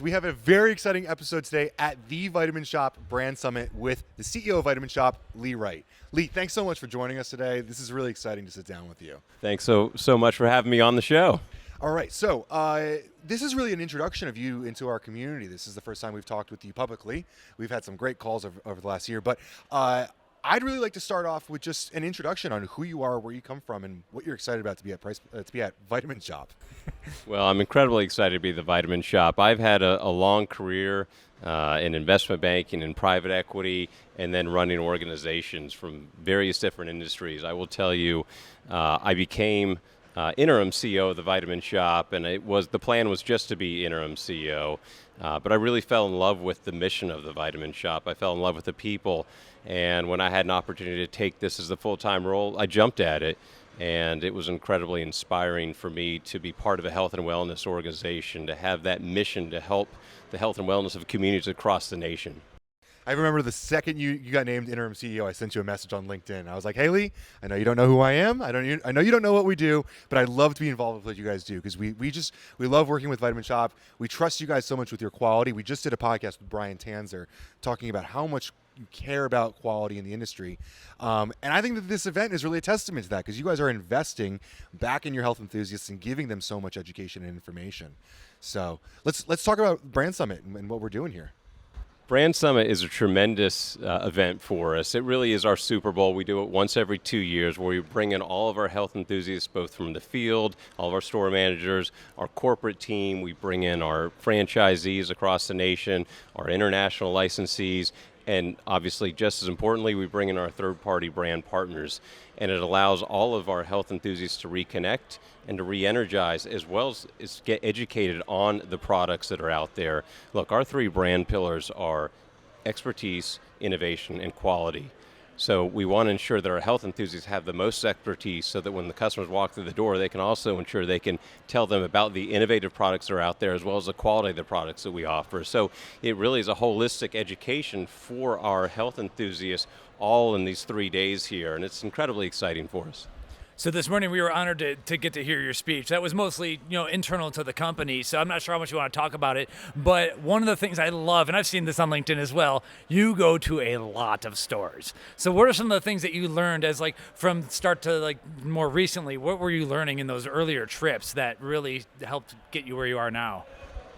We have a very exciting episode today at the Vitamin Shoppe Brand Summit with the CEO of Vitamin Shoppe, Wright. Lee, thanks so much for joining us today. This is really exciting to sit down with you. Thanks so much for having me on the show. All right, so this is really an introduction of you into our community. This is the first time we've talked with you publicly. We've had some great calls over the last year, but I'd really like to start off with just an introduction on who you are, where you come from, and what you're excited about to be at Vitamin Shoppe. Well, I'm incredibly excited to be at the Vitamin Shoppe. I've had a long career in investment banking and private equity, and then running organizations from various different industries. I will tell you, I became interim CEO of the Vitamin Shoppe, and the plan was just to be interim CEO. But I really fell in love with the mission of the Vitamin Shoppe. I fell in love with the people, and when I had an opportunity to take this as a full-time role, I jumped at it. And it was incredibly inspiring for me to be part of a health and wellness organization, to have that mission to help the health and wellness of communities across the nation. I remember the second you got named interim CEO, I sent you a message on LinkedIn. I was like, "Hey Lee, I know you don't know who I am. I know you don't know what we do, but I'd love to be involved with what you guys do because we love working with Vitamin Shoppe. We trust you guys so much with your quality. We just did a podcast with Brian Tanzer talking about how much you care about quality in the industry, and I think that this event is really a testament to that because you guys are investing back in your health enthusiasts and giving them so much education and information. So let's talk about Brand Summit and what we're doing here. Brand Summit is a tremendous event for us. It really is our Super Bowl. We do it once every 2 years where we bring in all of our health enthusiasts, both from the field, all of our store managers, our corporate team. We bring in our franchisees across the nation, our international licensees, and obviously, just as importantly, we bring in our third-party brand partners. And it allows all of our health enthusiasts to reconnect and to re-energize, as well as get educated on the products that are out there. Look, our three brand pillars are expertise, innovation, and quality. So we want to ensure that our health enthusiasts have the most expertise so that when the customers walk through the door, they can also ensure they can tell them about the innovative products that are out there as well as the quality of the products that we offer. So it really is a holistic education for our health enthusiasts all in these 3 days here, and it's incredibly exciting for us. So this morning we were honored to get to hear your speech. That was mostly, internal to the company, so I'm not sure how much you want to talk about it. But one of the things I love, and I've seen this on LinkedIn as well, you go to a lot of stores. So what are some of the things that you learned as from start to more recently? What were you learning in those earlier trips that really helped get you where you are now?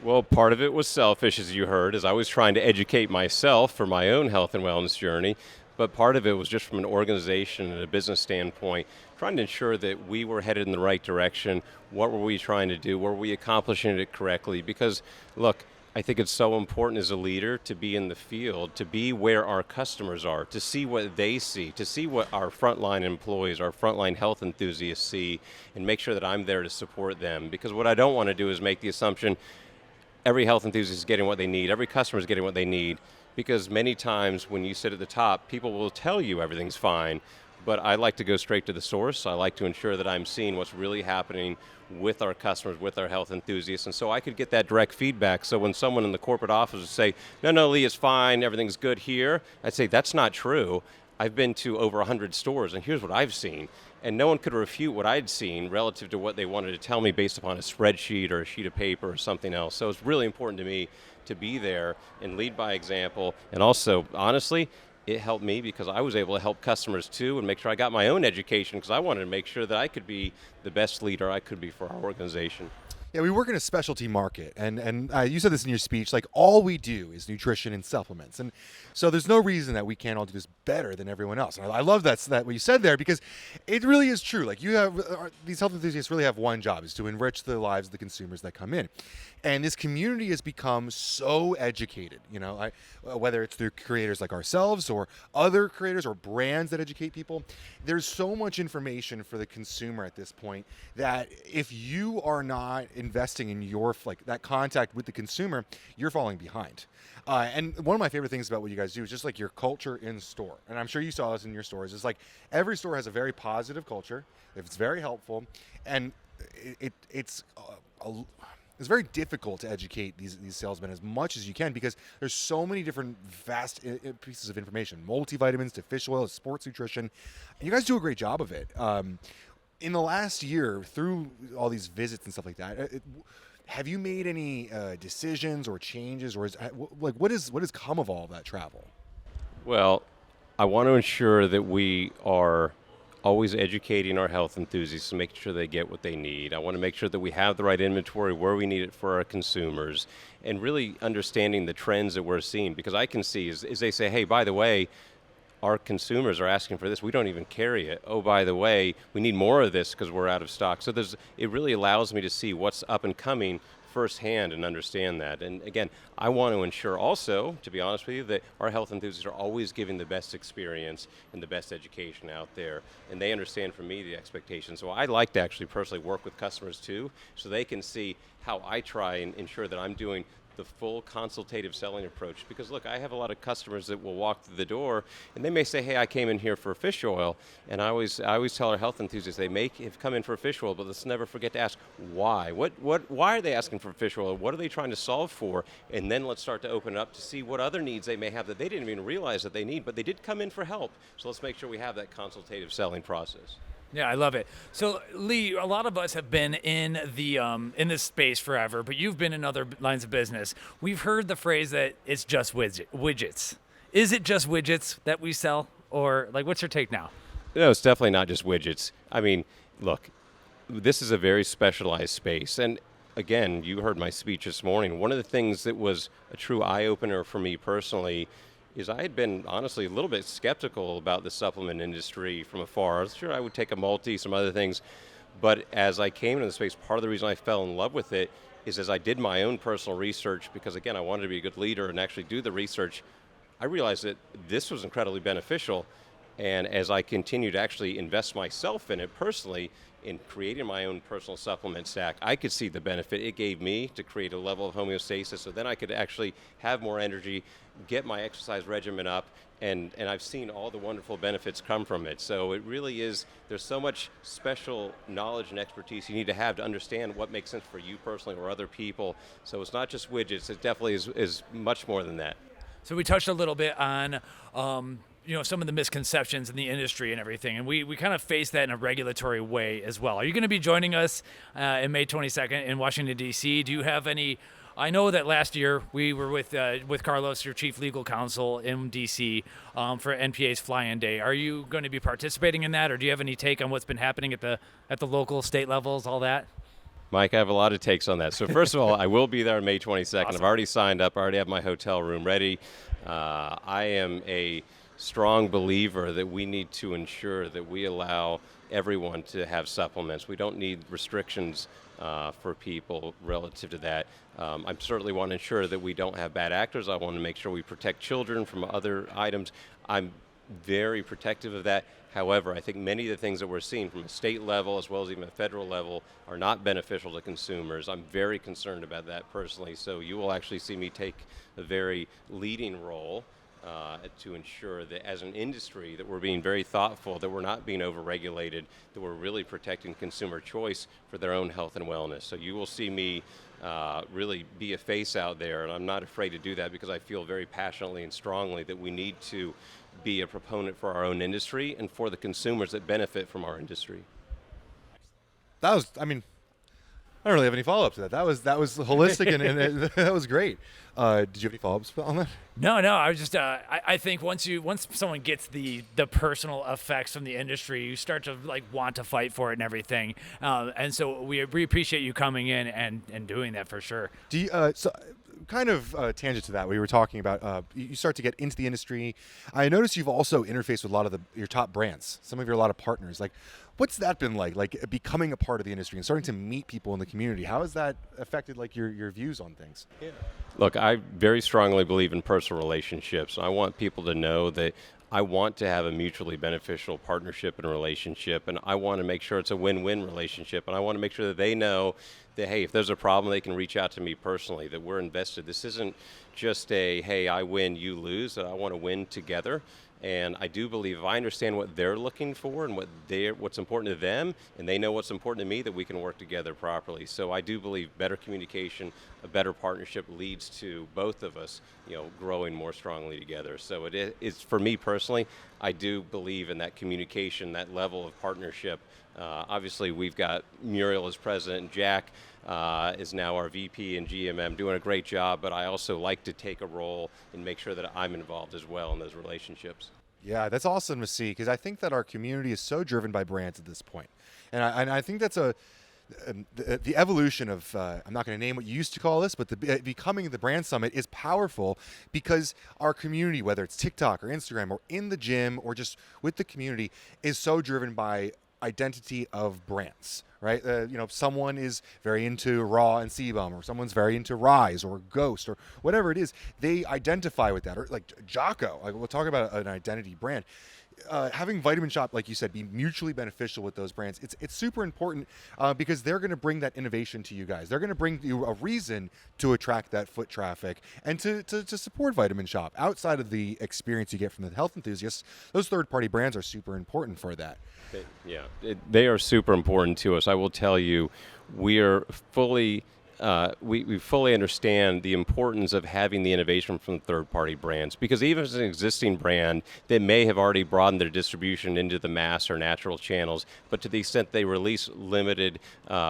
Well, part of it was selfish, as you heard, as I was trying to educate myself for my own health and wellness journey. But part of it was just from an organization and a business standpoint, trying to ensure that we were headed in the right direction. What were we trying to do? Were we accomplishing it correctly? Because, look, I think it's so important as a leader to be in the field, to be where our customers are, to see what they see, to see what our frontline employees, our frontline health enthusiasts see, and make sure that I'm there to support them. Because what I don't want to do is make the assumption every health enthusiast is getting what they need, every customer is getting what they need. Because many times when you sit at the top, people will tell you everything's fine, but I like to go straight to the source. I like to ensure that I'm seeing what's really happening with our customers, with our health enthusiasts, and so I could get that direct feedback. So when someone in the corporate office would say, no, Lee, it's fine, everything's good here, I'd say, that's not true. I've been to over 100 stores, and here's what I've seen. And no one could refute what I'd seen relative to what they wanted to tell me based upon a spreadsheet or a sheet of paper or something else. So it's really important to me to be there and lead by example. And also, honestly, it helped me because I was able to help customers too and make sure I got my own education because I wanted to make sure that I could be the best leader I could be for our organization. Yeah, we work in a specialty market, and you said this in your speech, all we do is nutrition and supplements. And so there's no reason that we can't all do this better than everyone else. And I love that what you said there because it really is true. You have these health enthusiasts really have one job, is to enrich the lives of the consumers that come in. And this community has become so educated, whether it's through creators like ourselves or other creators or brands that educate people. There's so much information for the consumer at this point that if you are not investing in your that contact with the consumer, you're falling behind. And one of my favorite things about what you guys do is just your culture in store. And I'm sure you saw this in your stores. It's every store has a very positive culture. It's very helpful, and it's very difficult to educate these salesmen as much as you can because there's so many different vast pieces of information, multivitamins to fish oil, to sports nutrition. And you guys do a great job of it. In the last year, through all these visits and stuff like that, Have you made any decisions or changes, or what has come of all that travel? Well, I want to ensure that we are always educating our health enthusiasts and making sure they get what they need. I want to make sure that we have the right inventory where we need it for our consumers, and really understanding the trends that we're seeing. Because I can see is they say, hey, by the way, our consumers are asking for this. We don't even carry it. Oh, by the way, we need more of this because we're out of stock. So it really allows me to see what's up and coming firsthand and understand that. And again, I want to ensure also, to be honest with you, that our health enthusiasts are always giving the best experience and the best education out there. And they understand from me the expectations. So I like to actually personally work with customers too, so they can see how I try and ensure that I'm doing the full consultative selling approach. Because look, I have a lot of customers that will walk through the door and they may say, hey, I came in here for fish oil. And I always tell our health enthusiasts, they may have come in for fish oil, but let's never forget to ask why. Why are they asking for fish oil? What are they trying to solve for? And then let's start to open it up to see what other needs they may have that they didn't even realize that they need, but they did come in for help. So let's make sure we have that consultative selling process. Yeah, I love it. So, Lee, a lot of us have been in in this space forever, but you've been in other lines of business. We've heard the phrase that it's just widgets. Is it just widgets that we sell, or what's your take now? No, it's definitely not just widgets. I mean, look, this is a very specialized space, and again, you heard my speech this morning. One of the things that was a true eye-opener for me personally is I had been honestly a little bit skeptical about the supplement industry from afar. Sure, I would take a multi, some other things, but as I came into the space, part of the reason I fell in love with it is as I did my own personal research, because again, I wanted to be a good leader and actually do the research, I realized that this was incredibly beneficial. And as I continued to actually invest myself in it personally, in creating my own personal supplement stack, I could see the benefit it gave me to create a level of homeostasis, so then I could actually have more energy, get my exercise regimen up, and I've seen all the wonderful benefits come from it. So it really is, there's so much special knowledge and expertise you need to have to understand what makes sense for you personally or other people. So it's not just widgets, it definitely is much more than that. So we touched a little bit on some of the misconceptions in the industry and everything, and we kind of face that in a regulatory way as well. Are you going to be joining us in May 22nd in Washington, D.C.? Do you have any? I know that last year we were with Carlos, your chief legal counsel in D.C. For NPA's Fly-In Day. Are you going to be participating in that, or do you have any take on what's been happening at the local, state levels, all that? Mike, I have a lot of takes on that. So first of all, I will be there on May 22nd. Awesome. I've already signed up. I already have my hotel room ready. I am a strong believer that we need to ensure that we allow everyone to have supplements. We don't need restrictions for people relative to that. I certainly want to ensure that we don't have bad actors. I want to make sure we protect children from other items. I'm very protective of that. However, I think many of the things that we're seeing from a state level as well as even a federal level are not beneficial to consumers. I'm very concerned about that personally. So you will actually see me take a very leading role to ensure that as an industry that we're being very thoughtful, that we're not being over-regulated, that we're really protecting consumer choice for their own health and wellness. So you will see me really be a face out there, and I'm not afraid to do that because I feel very passionately and strongly that we need to be a proponent for our own industry and for the consumers that benefit from our industry. That was, I mean, I don't really have any follow-up to that. That was holistic and that was great. Did you have any follow-ups on that? No. I was just I think once someone gets the personal effects from the industry, you start to want to fight for it and everything. And so we appreciate you coming in and doing that for sure. Do you, so kind of tangent to that, we were talking about you start to get into the industry. I noticed you've also interfaced with a lot of your top brands, some of a lot of partners. What's that been like becoming a part of the industry and starting to meet people in the community? How has that affected your views on things? Yeah. Look, I very strongly believe in personal relationships. I want people to know that I want to have a mutually beneficial partnership and relationship, and I want to make sure it's a win-win relationship, and I want to make sure that they know that, hey, if there's a problem, they can reach out to me personally, that we're invested. This isn't just a, hey, I win, you lose, that I want to win together. And I do believe if I understand what they're looking for and what's important to them, and they know what's important to me, that we can work together properly. So I do believe better communication, a better partnership leads to both of us, growing more strongly together. So it's for me personally, I do believe in that communication, that level of partnership. Obviously, we've got Muriel as president, and Jack is now our VP and GMM, doing a great job, but I also like to take a role and make sure that I'm involved as well in those relationships. Yeah, that's awesome to see, because I think that our community is so driven by brands at this point. And I think that's the evolution of, I'm not going to name what you used to call this, but becoming the brand summit is powerful because our community, whether it's TikTok or Instagram or in the gym or just with the community, is so driven by identity of brands, right? Someone is very into Raw and Sebum, or someone's very into Rise or Ghost or whatever it is. They identify with that, or like Jocko. We'll talk about an identity brand. Having Vitamin Shoppe, like you said, be mutually beneficial with those brands, it's super important because they're going to bring that innovation to you guys. They're going to bring you a reason to attract that foot traffic and to support Vitamin Shoppe. Outside of the experience you get from the health enthusiasts, those third-party brands are super important for that. They are super important to us. I will tell you, we are fully... we fully understand the importance of having the innovation from third-party brands, because even as an existing brand that may have already broadened their distribution into the mass or natural channels, but to the extent they release limited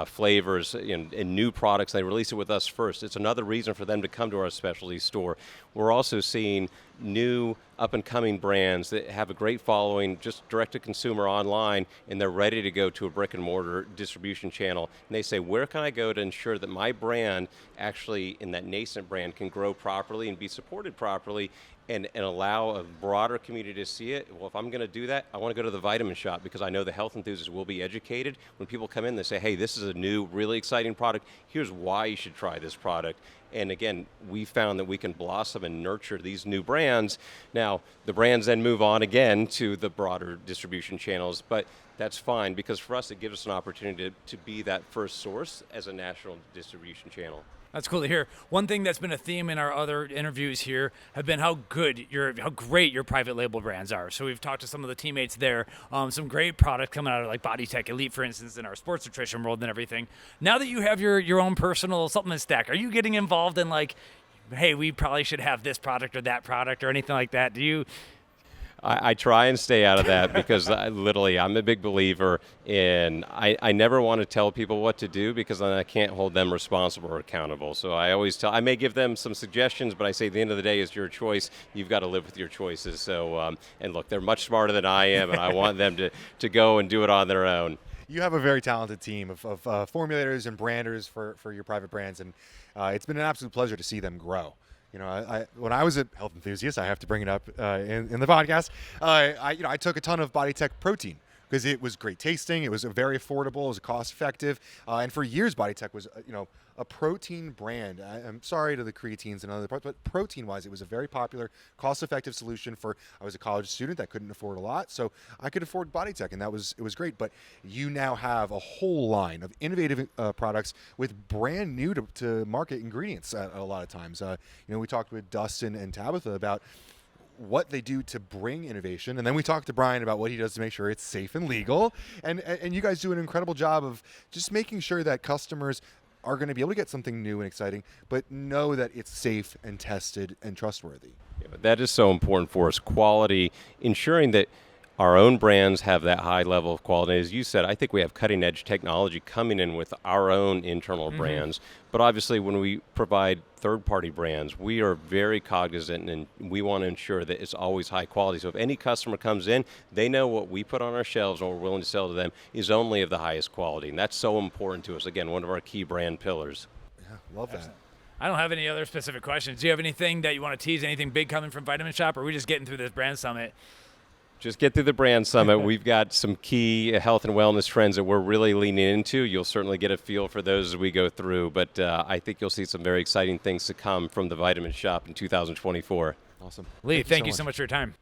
flavors and new products, they release it with us first. It's another reason for them to come to our specialty store. We're also seeing new up-and-coming brands that have a great following just direct-to-consumer online, and they're ready to go to a brick-and-mortar distribution channel. And they say, where can I go to ensure that my brand actually, in that nascent brand, can grow properly and be supported properly and allow a broader community to see it? Well, if I'm going to do that, I want to go to the Vitamin Shoppe, because I know the health enthusiasts will be educated. When people come in, they say, hey, this is a new, really exciting product. Here's why you should try this product. And again, we found that we can blossom and nurture these new brands. Now, the brands then move on again to the broader distribution channels, but that's fine, because for us, it gives us an opportunity to be that first source as a national distribution channel. That's cool to hear. One thing that's been a theme in our other interviews here have been how great your private label brands are. So we've talked to some of the teammates there, some great product coming out of like BodyTech Elite, for instance, in our sports nutrition world and everything. Now that you have your own personal supplement stack, are you getting involved in like, hey, we probably should have this product or that product or anything like that? Do you? I try and stay out of that because I'm a big believer in, I never want to tell people what to do, because then I can't hold them responsible or accountable. So I always I may give them some suggestions, but I say at the end of the day, it's your choice. You've got to live with your choices. So, and look, they're much smarter than I am, and I want them to go and do it on their own. You have a very talented team of formulators and branders for your private brands, and it's been an absolute pleasure to see them grow. When I was a health enthusiast, I have to bring it up in the podcast. I took a ton of BodyTech protein because it was great tasting. It was very affordable. It was cost effective, and for years, BodyTech was a protein brand. I'm sorry to the creatines and other parts, but protein-wise, it was a very popular, cost-effective solution for. I was a college student that couldn't afford a lot, so I could afford BodyTech, and it was great. But you now have a whole line of innovative products with brand new to market ingredients. A lot of times, we talked with Dustin and Tabitha about what they do to bring innovation, and then we talked to Brian about what he does to make sure it's safe and legal. And you guys do an incredible job of just making sure that customers are going to be able to get something new and exciting, but know that it's safe and tested and trustworthy. Yeah, but that is so important for us. Quality, ensuring that our own brands have that high level of quality. As you said, I think we have cutting edge technology coming in with our own internal brands. But obviously, when we provide third-party brands, we are very cognizant, and we want to ensure that it's always high quality. So if any customer comes in, they know what we put on our shelves and what we're willing to sell to them is only of the highest quality. And that's so important to us. Again, one of our key brand pillars. Yeah, love that. I don't have any other specific questions. Do you have anything that you want to tease, anything big coming from Vitamin Shoppe, or are we just getting through this brand summit? Just get through the brand summit. We've got some key health and wellness trends that we're really leaning into. You'll certainly get a feel for those as we go through, but I think you'll see some very exciting things to come from the Vitamin Shoppe in 2024. Awesome. Lee, thank you so much for your time.